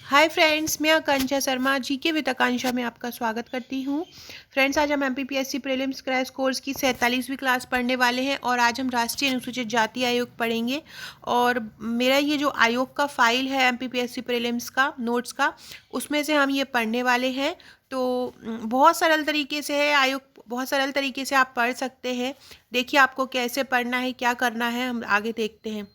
Hi friends, मैं आकांक्षा Sharma GK with आकांक्षा में आपका स्वागत करती हूँ। फ्रेंड्स, आज हम एमपीपीएससी प्रीलिम्स क्रैश कोर्स की 47वीं क्लास पढ़ने वाले हैं और आज हम राष्ट्रीय अनुसूचित जाति आयोग पढ़ेंगे। और मेरा ये जो आयोग का फाइल है एमपीपीएससी प्रीलिम्स का नोट्स का, उसमें से हम ये पढ़ने वाले हैं। तो बहुत सरल तरीके से है आयोग, बहुत सरल तरीके से आप पढ़ सकते हैं। देखिए आपको कैसे पढ़ना है, क्या करना है, हम आगे देखते हैं।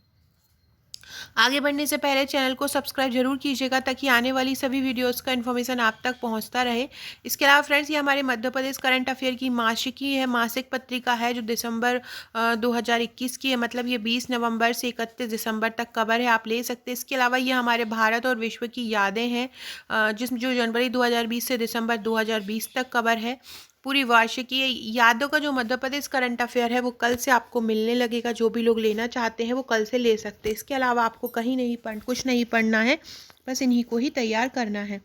आगे बढ़ने से पहले चैनल को सब्सक्राइब जरूर कीजिएगा ताकि आने वाली सभी वीडियोस का इन्फॉर्मेशन आप तक पहुंचता रहे। इसके अलावा फ्रेंड्स, ये हमारे मध्य प्रदेश करंट अफेयर की मासिकी है, मासिक पत्रिका है जो दिसंबर 2021 की है। मतलब ये 20 नवंबर से 31 दिसंबर तक कवर है, आप ले सकते हैं। इसके अलावा ये हमारे भारत और विश्व की यादें हैं, जिसमें जो जनवरी 2020 से दिसंबर 2020 तक कवर है। पूरी वार्षिकी यादों का जो मध्य प्रदेश करंट अफेयर है वो कल से आपको मिलने लगेगा। जो भी लोग लेना चाहते हैं वो कल से ले सकते हैं। इसके अलावा आपको कहीं नहीं कुछ नहीं पढ़ना है, बस इन्हीं को ही तैयार करना है।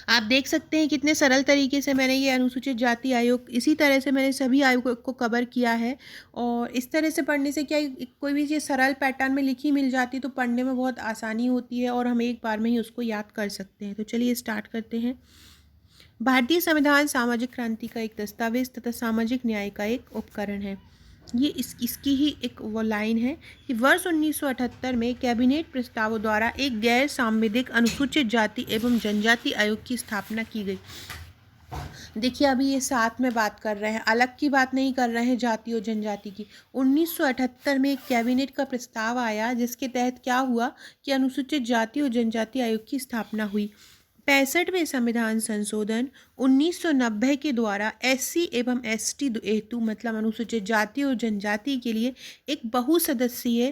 आप देख सकते हैं कितने सरल तरीके से मैंने ये अनुसूचित जाति आयोग, इसी तरह से मैंने सभी आयोग को कवर किया है। और इस तरह से पढ़ने से क्या कोई भी चीज़ सरल पैटर्न में लिखी मिल जाती तो पढ़ने में बहुत आसानी होती है और हम एक बार में ही उसको याद कर सकते हैं। तो चलिए स्टार्ट करते हैं। भारतीय संविधान सामाजिक क्रांति का एक दस्तावेज तथा सामाजिक न्याय का एक उपकरण है। ये इसकी ही एक वो लाइन है कि वर्ष 1978 में कैबिनेट प्रस्तावों द्वारा एक गैर सांविधिक अनुसूचित जाति एवं जनजाति आयोग की स्थापना की गई। देखिए अभी ये साथ में बात कर रहे हैं, अलग की बात नहीं कर रहे हैं जाति और जनजाति की। 1978 में एक कैबिनेट का प्रस्ताव आया जिसके तहत क्या हुआ कि अनुसूचित जाति और जनजाति आयोग की स्थापना हुई। 65वें संविधान संशोधन 1990 के द्वारा एससी एवं एसटी हेतु, मतलब अनुसूचित जाति और जनजाति के लिए एक बहुसदस्यीय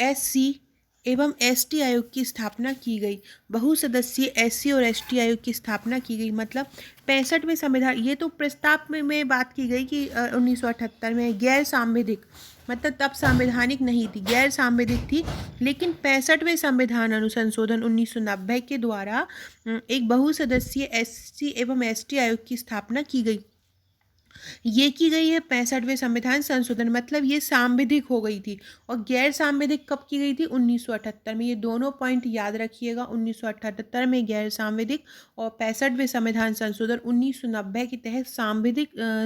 एससी एवं एसटी आयोग की स्थापना की गई। बहुसदस्यीय एससी और एसटी आयोग की स्थापना की गई, मतलब 65वें संविधान, ये तो प्रस्ताव में बात की गई कि 1978 में गैर सांविधिक, मतलब तब संवैधानिक नहीं थी, गैर सांविधिक थी। लेकिन 65वें संविधान अनुसंशोधन 1990 के द्वारा एक बहुसदस्यीय एससी एवं एसटी आयोग की स्थापना की गई। ये की गई है 65वें संविधान संशोधन, मतलब ये सांविधिक हो गई थी। और गैर सांविधिक कब की गई थी? 1978 में। ये दोनों पॉइंट याद रखिएगा, 1978 में गैर सांविधिक और 65वें संविधान संशोधन 1990 के तहत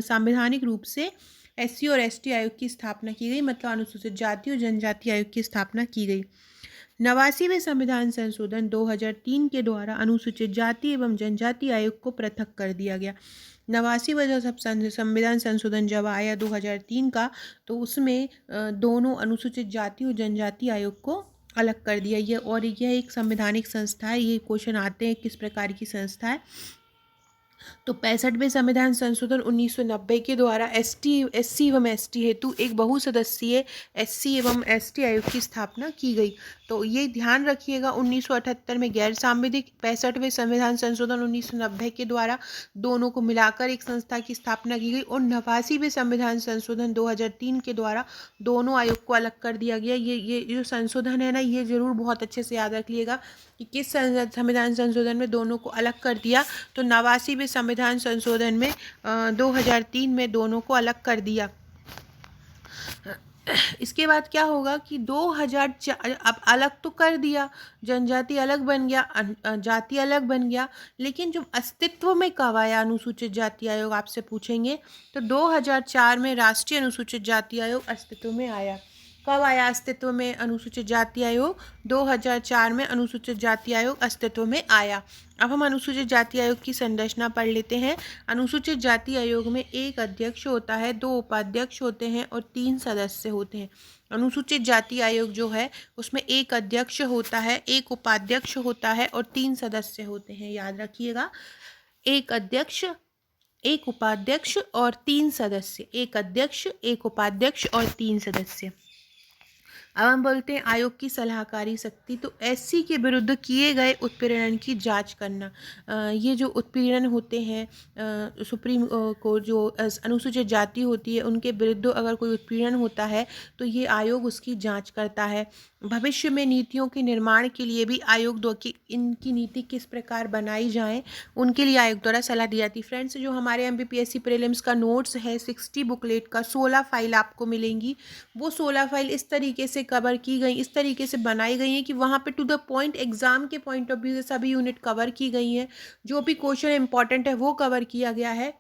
संवैधानिक रूप से एससी और एसटी आयोग की स्थापना की गई, मतलब अनुसूचित जाति और जनजाति आयोग की स्थापना की गई। 89वें संविधान संशोधन 2003 के द्वारा अनुसूचित जाति एवं जनजाति आयोग को पृथक कर दिया गया। 89वां जब संविधान संशोधन जब आया 2003 का, तो उसमें दोनों अनुसूचित जाति और जनजाति आयोग को अलग कर दिया। यह और यह एक संवैधानिक संस्था है। ये क्वेश्चन आते हैं किस प्रकार की संस्था है। तो 65वें संविधान संशोधन 1990 के द्वारा एससी एवं एसटी हेतु एक बहुसदस्यीय एससी एवं एसटी आयोग की स्थापना की गई। तो ये ध्यान रखिएगा, 1978 में गैर सांविधिक, 65वें संविधान संशोधन 1990 के द्वारा दोनों को मिलाकर एक संस्था की स्थापना की गई। और 89वें संविधान संशोधन 2003 के द्वारा दोनों आयोग को अलग कर दिया गया। ये जो संशोधन है ना, ये जरूर बहुत अच्छे से याद रख लिएगा कि किस संविधान संशोधन में दोनों को अलग कर दिया। तो 89वें संविधान संशोधन में 2003 में दोनों को अलग कर दिया। इसके बाद क्या होगा कि 2004, अब अलग तो कर दिया, जनजाति अलग बन गया, जाति अलग बन गया, लेकिन जो अस्तित्व में कब आया अनुसूचित जाति आयोग, आपसे पूछेंगे। तो 2004 में राष्ट्रीय अनुसूचित जाति आयोग अस्तित्व में आया। कब आया अस्तित्व में अनुसूचित जाति आयोग? 2004 में अनुसूचित जाति आयोग अस्तित्व में आया। अब हम अनुसूचित जाति आयोग की संरचना पढ़ लेते हैं। अनुसूचित जाति आयोग में एक अध्यक्ष होता है, 2 उपाध्यक्ष होते हैं और 3 सदस्य होते हैं। अनुसूचित जाति आयोग जो है उसमें एक अध्यक्ष होता है, एक उपाध्यक्ष होता है और 3 सदस्य होते हैं। याद रखिएगा, एक अध्यक्ष, एक उपाध्यक्ष और 3 सदस्य। एक अध्यक्ष, एक उपाध्यक्ष और 3 सदस्य। अब हम बोलते हैं आयोग की सलाहकारी शक्ति। तो एससी के विरुद्ध किए गए उत्पीड़न की जांच करना। ये जो उत्पीड़न होते हैं, सुप्रीम कोर्ट जो अनुसूचित जाति होती है उनके विरुद्ध अगर कोई उत्पीड़न होता है तो ये आयोग उसकी जांच करता है। भविष्य में नीतियों के निर्माण के लिए भी आयोग द्वारा कि इनकी नीति किस प्रकार बनाई जाए, उनके लिए आयोग द्वारा सलाह दी जाती है। फ्रेंड्स, जो हमारे एमपीपीएससी प्रीलिम्स का नोट्स है 60 बुकलेट का 16 फाइल आपको मिलेंगी। वो 16 फाइल इस तरीके से कवर की गई, इस तरीके से बनाई गई हैं कि वहाँ पे टू द पॉइंट एग्जाम के पॉइंट ऑफ व्यू से सभी यूनिट कवर की गई हैं। जो भी क्वेश्चन इंपॉर्टेंट है वो कवर किया गया है।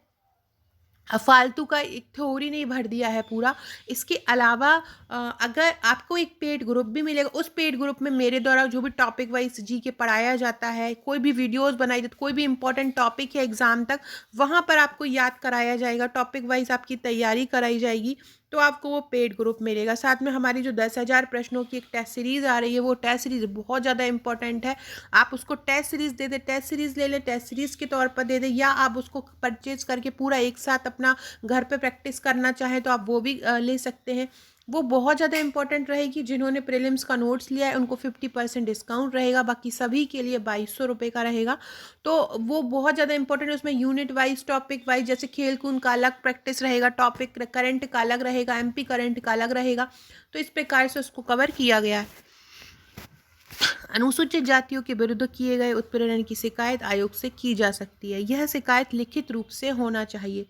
फालतू का एक थ्योरी नहीं भर दिया है पूरा। इसके अलावा अगर आपको एक पेड ग्रुप भी मिलेगा, उस पेड ग्रुप में मेरे द्वारा जो भी टॉपिक वाइज जी के पढ़ाया जाता है, कोई भी वीडियोस बनाई जाती, कोई भी इंपॉर्टेंट टॉपिक है एग्जाम तक, वहाँ पर आपको याद कराया जाएगा, टॉपिक वाइज आपकी तैयारी कराई जाएगी। तो आपको वो पेड ग्रुप मिलेगा। साथ में हमारी जो 10,000 प्रश्नों की एक टेस्ट सीरीज़ आ रही है, वो टेस्ट सीरीज़ बहुत ज़्यादा इंपॉर्टेंट है। आप उसको टेस्ट सीरीज़ दे दें, टेस्ट सीरीज़ ले लें, टेस्ट सीरीज़ के तौर पर दे दें, या आप उसको परचेज करके पूरा एक साथ अपना घर पे प्रैक्टिस करना चाहें तो आप वो भी ले सकते हैं। वो बहुत ज़्यादा इंपॉर्टेंट रहेगी। जिन्होंने प्रीलिम्स का नोट्स लिया है उनको 50% डिस्काउंट रहेगा, बाकी सभी के लिए 2200 रुपये का रहेगा। तो वो बहुत ज़्यादा इंपॉर्टेंट है। उसमें यूनिट वाइज, टॉपिक वाइज, जैसे खेल कूद का अलग प्रैक्टिस रहेगा, टॉपिक करंट का अलग रहेगा, एमपी करंट का अलग रहेगा। तो इस प्रकार से उसको कवर किया गया है। अनुसूचित जातियों के विरुद्ध किए गए उत्पीड़न की शिकायत आयोग से की जा सकती है। यह शिकायत लिखित रूप से होना चाहिए।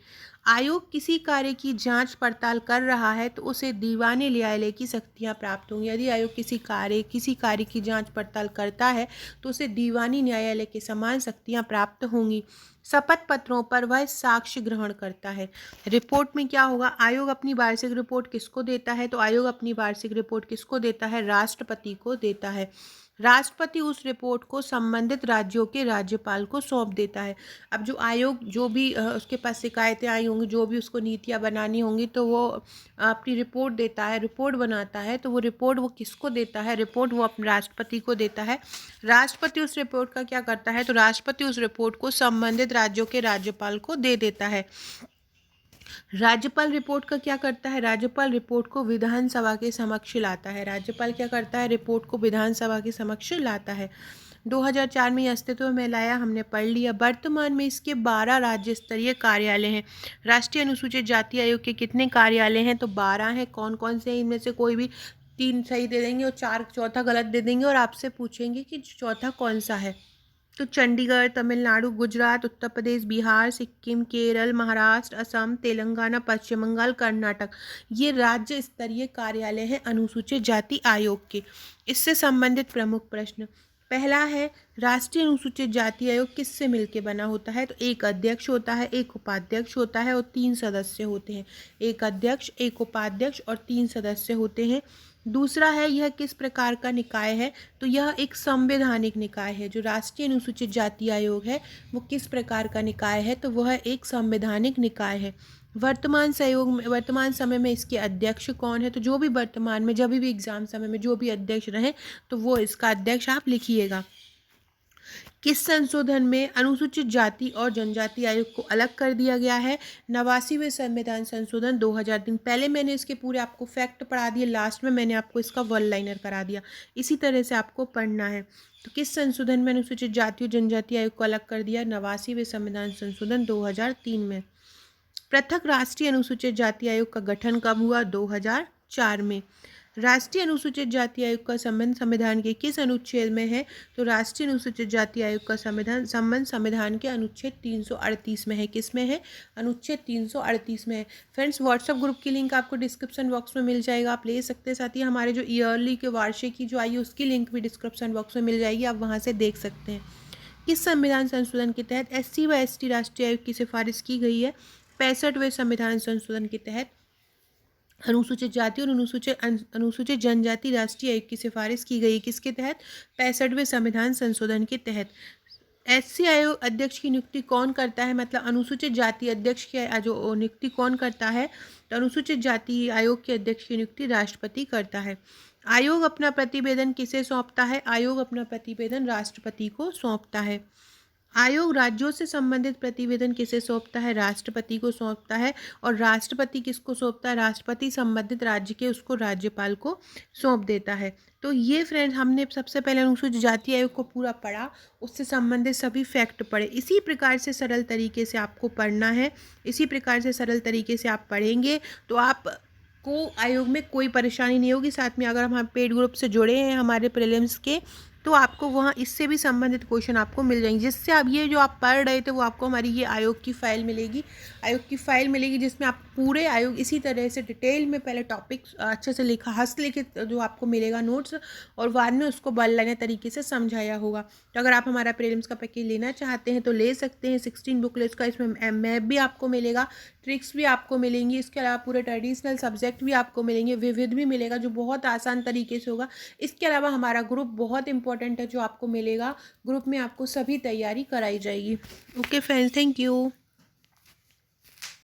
आयोग किसी कार्य की जांच पड़ताल कर रहा है तो उसे दीवानी न्यायालय की शक्तियां प्राप्त होंगी। यदि आयोग किसी कार्य की जांच पड़ताल करता है तो उसे दीवानी न्यायालय के समान शक्तियां प्राप्त होंगी। शपथ पत्रों पर वह साक्ष्य ग्रहण करता है। रिपोर्ट में क्या होगा, आयोग अपनी वार्षिक रिपोर्ट किसको देता है, तो आयोग अपनी वार्षिक रिपोर्ट किसको देता है, राष्ट्रपति को देता है। राष्ट्रपति उस रिपोर्ट को संबंधित राज्यों के राज्यपाल को सौंप देता है। अब जो आयोग जो भी उसके पास शिकायतें आई होंगी, जो भी उसको नीतियाँ बनानी होंगी, तो वो अपनी रिपोर्ट देता है, रिपोर्ट बनाता है। तो वो रिपोर्ट वो किसको देता है, रिपोर्ट वो अपने राष्ट्रपति को देता है। राष्ट्रपति उस रिपोर्ट का क्या करता है, तो राष्ट्रपति उस रिपोर्ट को संबंधित राज्यों के राज्यपाल को दे देता है। राज्यपाल रिपोर्ट का क्या करता है, राज्यपाल रिपोर्ट को विधानसभा के समक्ष लाता है। राज्यपाल क्या करता है, रिपोर्ट को विधानसभा के समक्ष लाता है। 2004 में अस्तित्व में लाया, हमने पढ़ लिया। वर्तमान में इसके 12 राज्य स्तरीय कार्यालय हैं। राष्ट्रीय अनुसूचित जाति आयोग के कितने कार्यालय हैं, तो 12 हैं। कौन कौन से हैं, इनमें से कोई भी 3 सही दे देंगे और चौथा गलत दे देंगे, और आपसे पूछेंगे कि चौथा कौन सा है। तो चंडीगढ़, तमिलनाडु, गुजरात, उत्तर प्रदेश, बिहार, सिक्किम, केरल, महाराष्ट्र, असम, तेलंगाना, पश्चिम बंगाल, कर्नाटक, ये राज्य स्तरीय कार्यालय हैं अनुसूचित जाति आयोग के। इससे संबंधित प्रमुख प्रश्न, पहला है राष्ट्रीय अनुसूचित जाति आयोग किससे मिलकर बना होता है, तो एक अध्यक्ष होता है, एक उपाध्यक्ष होता है और 3 सदस्य होते हैं। एक अध्यक्ष, एक उपाध्यक्ष और 3 सदस्य होते हैं। दूसरा है यह किस प्रकार का निकाय है, तो यह एक संवैधानिक निकाय है। जो राष्ट्रीय अनुसूचित जाति आयोग है वो किस प्रकार का निकाय है, तो वह एक संवैधानिक निकाय है। वर्तमान समय में इसके अध्यक्ष कौन है, तो जो भी वर्तमान में जब भी एग्जाम समय में जो भी अध्यक्ष रहे तो वो इसका अध्यक्ष आप लिखिएगा। किस संशोधन में अनुसूचित जाति और जनजाति आयोग को अलग कर दिया गया है, 89वें संविधान संशोधन 2003। पहले मैंने इसके पूरे आपको फैक्ट पढ़ा दिए, लास्ट में मैंने आपको इसका वन लाइनर करा दिया। इसी तरह से आपको पढ़ना है। तो किस संशोधन में अनुसूचित जाति और जनजाति आयोग को अलग कर दिया, 89वें संविधान संशोधन 2003 में। पृथक राष्ट्रीय अनुसूचित जाति आयोग का गठन कब हुआ, 2004 में। राष्ट्रीय अनुसूचित जाति आयोग का संबंध संविधान के किस अनुच्छेद में है, तो राष्ट्रीय अनुसूचित जाति आयोग का संबंध संविधान के अनुच्छेद 338 में है। किस में है, अनुच्छेद 338 में है। फ्रेंड्स, व्हाट्सएप ग्रुप की लिंक आपको डिस्क्रिप्शन बॉक्स में मिल जाएगा, आप ले सकते हैं। साथ ही हमारे जो ईयरली के वार्षिक की जो आई है उसकी लिंक भी डिस्क्रिप्शन बॉक्स में मिल जाएगी, आप वहाँ से देख सकते हैं। किस संविधान संशोधन के तहत SC व ST राष्ट्रीय आयोग की सिफारिश की गई है, 65वें संविधान संशोधन के तहत अनुसूचित जाति और अनुसूचित जनजाति राष्ट्रीय आयोग की सिफारिश की गई। किसके तहत, 65वें संविधान संशोधन के तहत। SC आयोग अध्यक्ष की नियुक्ति कौन करता है, मतलब अनुसूचित जाति अध्यक्ष की जो नियुक्ति कौन करता है, तो अनुसूचित जाति आयोग के अध्यक्ष की नियुक्ति राष्ट्रपति करता है। आयोग अपना प्रतिवेदन किसे सौंपता है, आयोग अपना प्रतिवेदन राष्ट्रपति को सौंपता है। आयोग राज्यों से संबंधित प्रतिवेदन किसे सौंपता है, राष्ट्रपति को सौंपता है। और राष्ट्रपति किसको सौंपता है, राष्ट्रपति संबंधित राज्य के उसको राज्यपाल को सौंप देता है। तो ये फ्रेंड्स, हमने सबसे पहले अनुसूचित जाति आयोग को पूरा पढ़ा, उससे संबंधित सभी फैक्ट पढ़े। इसी प्रकार से सरल तरीके से आपको पढ़ना है, इसी प्रकार से सरल तरीके से आप पढ़ेंगे तो आप आपको आयोग में कोई परेशानी नहीं होगी। साथ में अगर हम पेड ग्रुप से जुड़े हैं हमारे प्रीलिम्स के, तो आपको वहाँ इससे भी संबंधित क्वेश्चन आपको मिल जाएंगे, जिससे अब ये जो आप पढ़ रहे थे वो आपको हमारी ये आयोग की फ़ाइल मिलेगी। आयोग की फ़ाइल मिलेगी जिसमें आप पूरे आयोग इसी तरह से डिटेल में पहले टॉपिक अच्छे से लिखा हस्तलिखित जो आपको मिलेगा नोट्स, और बाद में उसको बल लेने तरीके से समझाया होगा। तो अगर आप हमारा प्रीलिम्स का पैकेज लेना चाहते हैं तो ले सकते हैं। 16 बुकलेट्स का इसमें मैप भी आपको मिलेगा, ट्रिक्स भी आपको मिलेंगी, इसके अलावा पूरे ट्रेडिशनल सब्जेक्ट भी आपको मिलेंगे, विविध भी मिलेगा जो बहुत आसान तरीके से होगा। इसके अलावा हमारा ग्रुप बहुत इंपॉर्टेंट है जो आपको मिलेगा, ग्रुप में आपको सभी तैयारी कराई जाएगी। Okay friends, thank you.